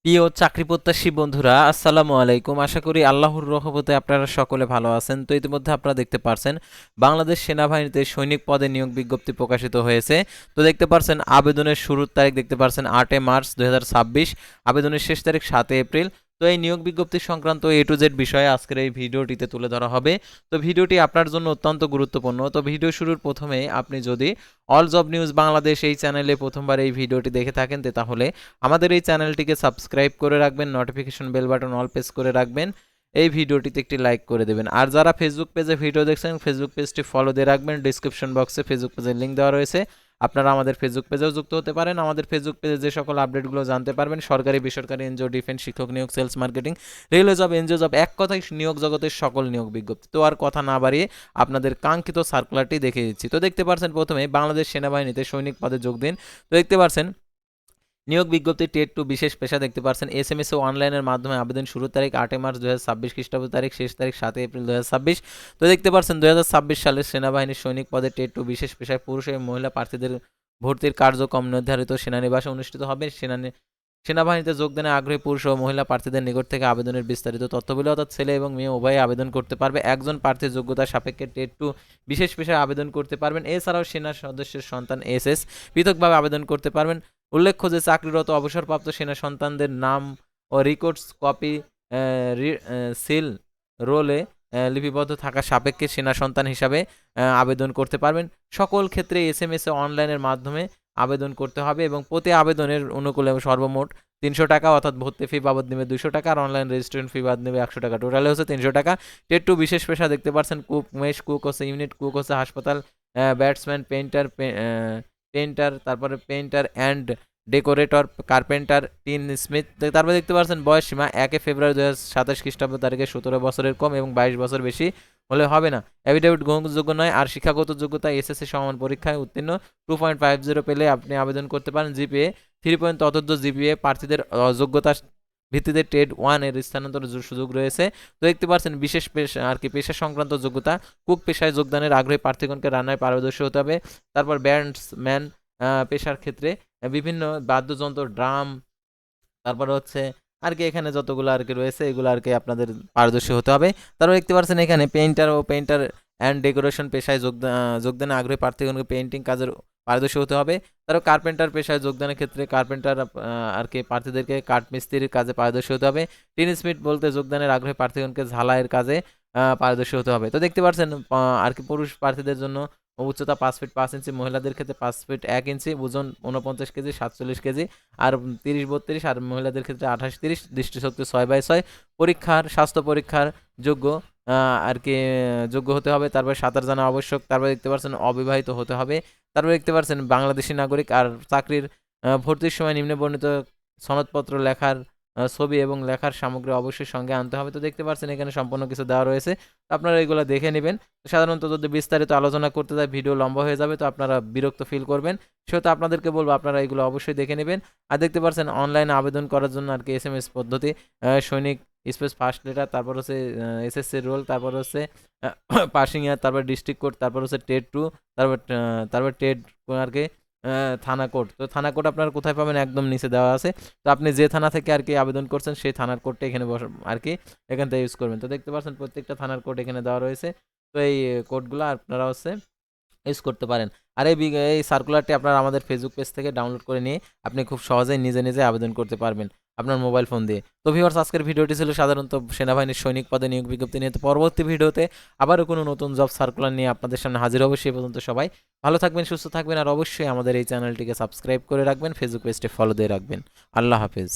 প্রিয় চাকরি প্রত্যাশী বন্ধুরা, আসসালামু আলাইকুম। আশা করি আল্লাহর রহমতে আপনারা সকলে ভালো আছেন। তো ইতিমধ্যে আপনারা দেখতে পারছেন বাংলাদেশ সেনাবাহিনীতে সৈনিক পদে নিয়োগ বিজ্ঞপ্তি প্রকাশিত হয়েছে। তো দেখতে পারছেন আবেদনের শুরুর তারিখ দেখতে পারছেন 8 মার্চ 2026, আবেদনের শেষ তারিখ 7 এপ্রিল। তো এই নিয়োগ বিজ্ঞপ্তি সংক্রান্ত এ টু জেড বিষয়ে আজকের এই ভিডিওটিতে তুলে ধরা হবে। তো ভিডিওটি আপনার জন্য অত্যন্ত গুরুত্বপূর্ণ। তো ভিডিও শুরুর প্রথমে আপনি যদি অল জব নিউজ বাংলাদেশ এই চ্যানেলে প্রথমবার এই ভিডিওটি দেখে থাকেন তাহলে আমাদের এই চ্যানেলটিকে সাবস্ক্রাইব করে রাখবেন, notification bell button all press করে রাখবেন, এই ভিডিওটিতে একটি লাইক করে দেবেন। আর যারা ফেসবুক পেজে ভিডিও দেখছেন ফেসবুক পেজটি ফলো দিয়ে রাখবেন। ডিসক্রিপশন বক্সে ফেসবুক পেজের লিঙ্ক দেওয়া রয়েছে, আপনারা আমাদের ফেসবুক পেজেও যুক্ত হতে পারেন। আমাদের ফেসবুক পেজে যে সকল আপডেটগুলো জানতে পারবেন, সরকারি বেসরকারি এনজিও, ডিফেন্স, শিক্ষক নিয়োগ, sales marketing, railway job, NGO job, এক কথায় নিয়োগ জগতের সকল নিয়োগ বিজ্ঞপ্তি। তো আর কথা না বাড়িয়ে আপনাদের কাঙ্ক্ষিত সার্কুলারটি দেখে দিচ্ছি। তো দেখতে পাচ্ছেন প্রথমে বাংলাদেশ সেনাবাহিনীতে সৈনিক পদে যোগ দিন। তো দেখতে পাচ্ছেন নিয়োগ বিজ্ঞপ্তি টেট টু বিশেষ পেশা দেখতে পাচ্ছেন এসএমএস ও অনলাইনের মাধ্যমে আবেদন শুরুর তারিখ 8 মার্চ 2026 খ্রিস্টাব্দ তারিখ, শেষ তারিখ 7 এপ্রিল 2026। তো দেখতে পাচ্ছেন 2026 সালের সেনাবাহিনীর সৈনিক পদে টেট টু বিশেষ পেশায় পুরুষ এবং মহিলা প্রার্থীদের ভর্তির কার্যক্রম নির্ধারিত সেনানিবাসে অনুষ্ঠিত হবে। সেনাবাহিনীতে যোগদানে আগ্রহী পুরুষ ও মহিলা প্রার্থীদের নিকট থেকে আবেদনের বিস্তারিত তথ্যগুলি অর্থাৎ ছেলে এবং মেয়ে উভয়ে আবেদন করতে পারবে। একজন প্রার্থীর যোগ্যতার সাপেক্ষে টেট টু বিশেষ পেশায় আবেদন করতে পারবেন। এছাড়াও সেনা সদস্যের সন্তান এসএস পৃথকভাবে আবেদন করতে পারবেন। উল্লেখ্য যে চাকরিরত অবসরপ্রাপ্ত সেনা সন্তানদের নাম ও রেকর্ডস কপি সিল রোলে লিপিবদ্ধ থাকা সাপেক্ষে সেনা সন্তান হিসাবে আবেদন করতে পারবেন। সকল ক্ষেত্রে এসএমএস ও অনলাইনের মাধ্যমে আবেদন করতে হবে এবং প্রতি আবেদনের অনুকূলে সর্বমোট 300 টাকা, অর্থাৎ ভর্তি ফি বাবদ নেবে 200 টাকা, আর অনলাইন রেজিস্ট্রেশন ফি বাদ নেবে 100 টাকা। টোটালে হচ্ছে 300 টাকা। টেট টু বিশেষ পেশা দেখতে পাচ্ছেন কুক, মেশ কুক হচ্ছে ইউনিট কুক হচ্ছে হাসপাতাল, ব্যাটসম্যান, পেইন্টার, তারপরে painter and decorator, carpenter, tin Smith. তারপরে দেখতে পাচ্ছেন বয়স সীমা 1 ফেব্রুয়ারি 2027 খ্রিস্টাব্দ তারিখে 17 বছরের কম এবং 22 বছর বেশি হলে হবে না। অ্যাফিডেভিট গ্রহণযোগ্য নয়। আর শিক্ষাগত যোগ্যতা এসএসসি সমান পরীক্ষায় উত্তীর্ণ 2.50 পেলে আপনি আবেদন করতে পারেন। জিপিএ 3 অত্যন্ত জিপিএ প্রার্থীদের যোগ্যতা ভিত্তিতে টেট 1 এর স্থানান্তরের সুযোগ রয়েছে। তো দেখতে পাচ্ছেন বিশেষ পেশা পেশা সংক্রান্ত যোগ্যতা কুক পেশায় যোগদানের আগ্রহী প্রার্থীগণকে রান্নায় পারদর্শী হতে হবে। তারপর ব্যান্ডসম্যান পেশার ক্ষেত্রে বিভিন্ন বাদ্যযন্ত্র, ড্রাম, তারপরে হচ্ছে এখানে যতগুলো রয়েছে এগুলো আপনাদের পারদর্শী হতে হবে। তারপর দেখতে পাচ্ছেন এখানে পেইন্টার অ্যান্ড ডেকোরেশন পেশায় যোগদানে আগ্রহী প্রার্থীগণকে পেইন্টিং কাজের পারদর্শী হতে হবে। তারপর কার্পেন্টার পেশায় যোগদানের ক্ষেত্রে কার্পেন্টার প্রার্থীদেরকে কাঠমিস্ত্রির কাজে পারদর্শী হতে হবে। টিন স্মিথ বলতে যোগদানের আগ্রহী প্রার্থীগণকে ঝালাইয়ের কাজে পারদর্শী হতে হবে। তো দেখতে পাচ্ছেন পুরুষ প্রার্থীদের জন্য উচ্চতা 5 ফিট 5 ইঞ্চি, মহিলাদের ক্ষেত্রে 5 ফিট 1 ইঞ্চি, ওজন 49 কেজি 47 কেজি, আর 30-32, আর মহিলাদের ক্ষেত্রে 28-30, দৃষ্টিশক্তি 6/6, পরীক্ষার স্বাস্থ্য পরীক্ষার যোগ্য যোগ্য হতে হবে। তারপর সাঁতার জানা আবশ্যক। তারপর দেখতে পাচ্ছেন অবিবাহিত হতে হবে। তারপর দেখতে পাচ্ছেন বাংলাদেশি নাগরিক। আর চাকরির ভর্তির সময় নিম্নে বর্ণিত সনদপত্র, লেখার ছবি এবং লেখার সামগ্রী অবশ্যই সঙ্গে আনতে হবে। তো দেখতে পাচ্ছেন এখানে সম্পূর্ণ কিছু দেওয়া রয়েছে, আপনারা এগুলো দেখে নেবেন। সাধারণত যদি বিস্তারিত আলোচনা করতে যায় ভিডিও লম্বা হয়ে যাবে, তো আপনারা বিরক্ত ফিল করবেন, সেহেতু আপনাদেরকে বলবো আপনারা এগুলো অবশ্যই দেখে নেবেন। আর দেখতে পাচ্ছেন অনলাইনে আবেদন করার জন্য এসএমএস পদ্ধতি, সৈনিক স্পেস ফার্স্ট লেটার, তারপর হচ্ছে এসএসসি রোল, তারপর হচ্ছে পাসিং ইয়ার, তারপর ডিস্ট্রিক্ট কোড, তারপর হচ্ছে টেট 2, তারপর টেট থানা কোড। তো থানা কোড আপনারা কোথায় পাবেন? একদম নিচে দেওয়া আছে। তো আপনি যে থানা থেকে আবেদন করছেন সেই থানার কোডটা এখানে এখান থেকে ইউজ করবেন। তো দেখতে পাচ্ছেন প্রত্যেকটা থানার কোড এখানে দেওয়া রয়েছে। তো এই কোডগুলো আপনারা হচ্ছে ইউজ করতে পারেন। আর এই সার্কুলারটি আপনারা আমাদের ফেসবুক পেজ থেকে ডাউনলোড করে নিয়ে আপনি খুব সহজেই নিজে আবেদন করতে পারবেন আপনার মোবাইল ফোন দিয়ে। তো ভিউয়ার্স, আজকের ভিডিওটি ছিল সাধারণত সেনাবাহিনীর সৈনিক পদে নিয়োগ বিজ্ঞপ্তি নিয়ে। তো পরবর্তী ভিডিওতে আবারও কোনো নতুন জব সার্কুলার নিয়ে আপনাদের সামনে হাজির হবে। সেই পর্যন্ত সবাই ভালো থাকবেন, সুস্থ থাকবেন, আর অবশ্যই আমাদের এই চ্যানেলটিকে সাবস্ক্রাইব করে রাখবেন, ফেসবুক পেজটি ফলো দিয়ে রাখবেন। আল্লাহ হাফেজ।